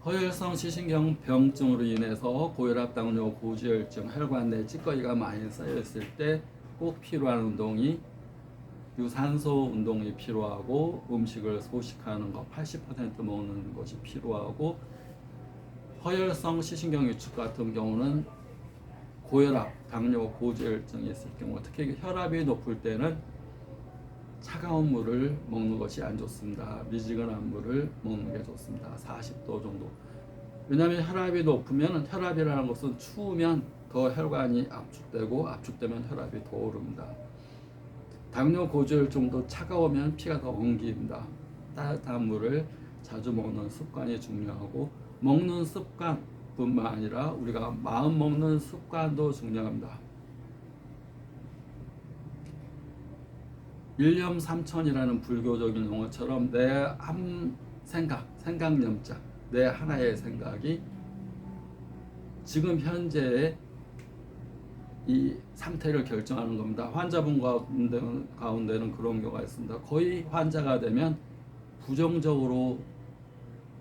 허혈성 시신경 병증으로 인해서 고혈압, 당뇨, 고지혈증, 혈관 내 찌꺼기가 많이 쌓였을 때 꼭 필요한 운동이 유산소 운동이 필요하고, 음식을 소식하는 거 80% 먹는 것이 필요하고, 허혈성 시신경 위축 같은 경우는 고혈압, 당뇨, 고지혈증이 있을 경우, 특히 혈압이 높을 때는 차가운 물을 먹는 것이 안 좋습니다. 미지근한 물을 먹는 게 좋습니다. 40도 정도. 왜냐하면 혈압이 높으면, 혈압이라는 것은 추우면 더 혈관이 압축되고, 압축되면 혈압이 더 오릅니다. 당뇨, 고지혈증도 차가우면 피가 더 엉깁니다. 따뜻한 물을 자주 먹는 습관이 중요하고, 먹는 습관뿐만 아니라 우리가 마음 먹는 습관도 중요합니다. 일념삼천이라는 불교적인 용어처럼 내 한 생각념자, 내 하나의 생각이 지금 현재의 이 상태를 결정하는 겁니다. 환자분 가운데는 그런 경우가 있습니다. 거의 환자가 되면 부정적으로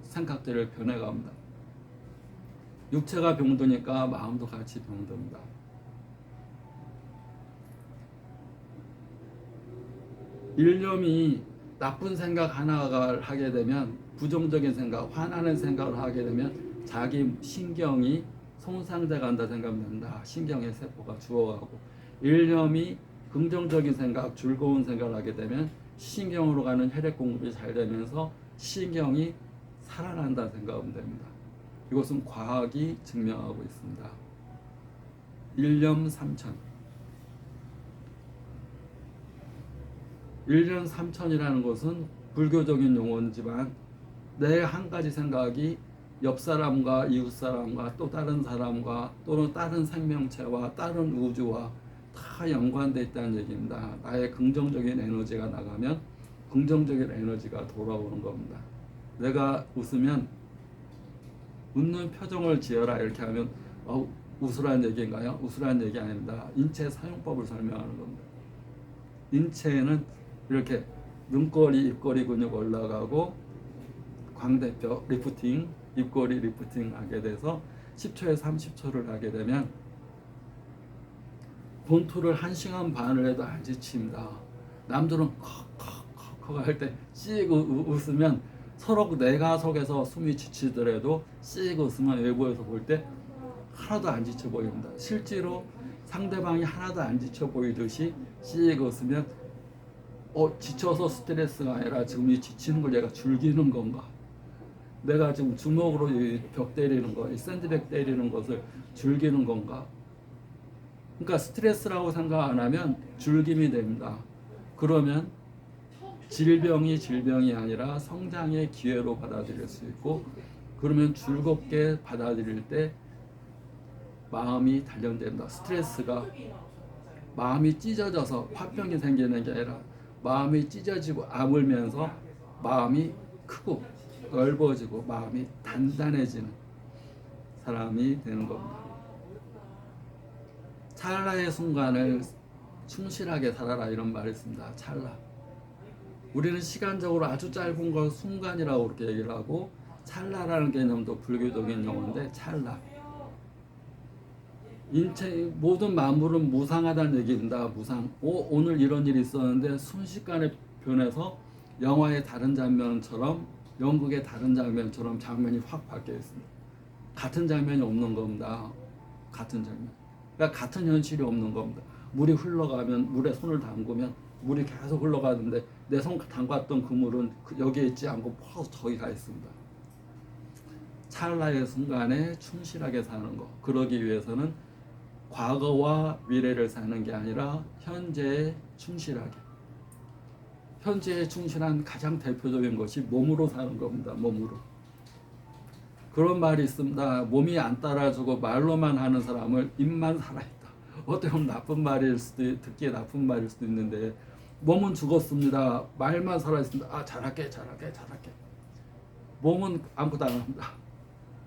생각들을 변해갑니다. 육체가 병드니까 마음도 같이 병듭니다. 일념이 나쁜 생각 하나를 하게 되면, 부정적인 생각, 화나는 생각을 하게 되면 자기 신경이 손상돼 간다 생각합니다. 신경의 세포가 죽어가고, 일념이 긍정적인 생각, 즐거운 생각을 하게 되면 신경으로 가는 혈액 공급이 잘 되면서 신경이 살아난다 생각하면 됩니다. 이것은 과학이 증명하고 있습니다. 일념삼천. 일념삼천이라는 것은 불교적인 용어지만, 내 한 가지 생각이 옆 사람과 이웃 사람과 또 다른 사람과 또는 다른 생명체와 다른 우주와 다 연관되어 있다는 얘기입니다. 나의 긍정적인 에너지가 나가면 긍정적인 에너지가 돌아오는 겁니다. 내가 웃으면 웃는 표정을 지어라 이렇게 하면 웃으라는 얘기인가요? 웃으라는 얘기 아닙니다. 인체 사용법을 설명하는 겁니다. 인체에는 이렇게 눈꼬리, 입꼬리 근육 올라가고, 광대뼈 리프팅, 입꼬리 리프팅 하게 돼서 10초에서 30초를 하게 되면 본투를 1시간 반을 해도 안 지칩니다. 남들은 컥컥컥 할 때 씩 웃으면 서로 내가 속에서 숨이 지치더라도 씩 웃으면 외부에서 볼 때 하나도 안 지쳐 보입니다. 실제로 상대방이 하나도 안 지쳐 보이듯이 씩 웃으면 지쳐서 스트레스가 아니라 지금 이 지치는 걸 얘가 즐기는 건가? 내가 지금 주먹으로 벽 때리는 거, 샌드백 때리는 것을 즐기는 건가? 그러니까 스트레스라고 생각 안 하면 즐김이 됩니다. 그러면 질병이 아니라 성장의 기회로 받아들일 수 있고, 그러면 즐겁게 받아들일 때 마음이 단련됩니다. 스트레스가 마음이 찢어져서 화병이 생기는 게 아니라 마음이 찢어지고 아물면서 마음이 크고 넓어지고 마음이 단단해지는 사람이 되는 겁니다. 찰나의 순간을 충실하게 살아라 이런 말이 있습니다. 찰나. 우리는 시간적으로 아주 짧은 걸 순간이라고 그렇게 얘기를 하고, 찰나라는 개념도 불교적인 용어인데, 찰나. 인체 모든 만물은 무상하다는 얘기입니다. 무상. 오늘 이런 일이 있었는데 순식간에 변해서 영화의 다른 장면처럼, 연극의 다른 장면처럼 장면이 확 바뀌어 있습니다. 같은 장면이 없는 겁니다. 같은 장면. 그러니까 같은 현실이 없는 겁니다. 물이 흘러가면, 물에 손을 담그면 물이 계속 흘러가는데 내 손 담갔던 그 물은 여기에 있지 않고 퍼서 저기 가 있습니다. 찰나의 순간에 충실하게 사는 것. 그러기 위해서는 과거와 미래를 사는 게 아니라 현재에 충실하게. 현재에 충실한 가장 대표적인 것이 몸으로 사는 겁니다. 몸으로. 그런 말이 있습니다. 몸이 안 따라주고 말로만 하는 사람을 입만 살아있다. 어떻게 보면 나쁜 말일 수도, 듣기에 나쁜 말일 수도 있는데, 몸은 죽었습니다. 말만 살아있습니다. 잘할게. 몸은 아무것도 안 합니다.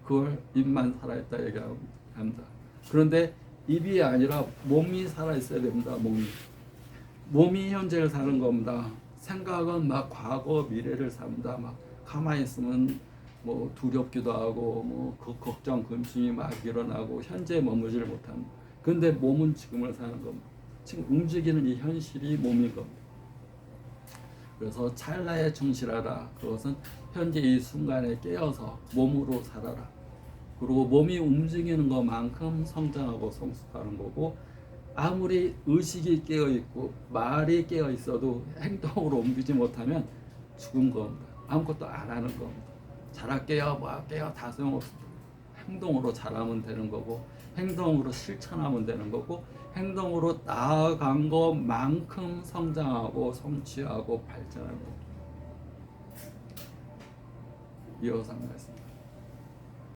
그걸 입만 살아있다 얘기합니다. 그런데 입이 아니라 몸이 살아있어야 됩니다. 몸이 현재를 사는 겁니다. 생각은 막 과거 미래를 삽니다. 막 가만히 있으면 뭐 두렵기도 하고 뭐 걱정 근심이 막 일어나고 현재에 머물지를 못합니다. 근데 몸은 지금을 사는 겁니다. 지금 움직이는 이 현실이 몸인 겁니다. 그래서 찰나에 충실하라. 그것은 현재 이 순간에 깨어서 몸으로 살아라. 그리고 몸이 움직이는 것만큼 성장하고 성숙하는 거고, 아무리 의식이 깨어 있고 말이 깨어 있어도 행동으로 옮기지 못하면 죽은 겁니다. 아무것도 안 하는 겁니다. 자랄게요, 뭐 할게요, 다 소용없습니다. 행동으로 잘하면 되는 거고, 행동으로 실천하면 되는 거고, 행동으로 나아간 것만큼 성장하고 성취하고 발전하는 겁니다. 이어서 한 말씀.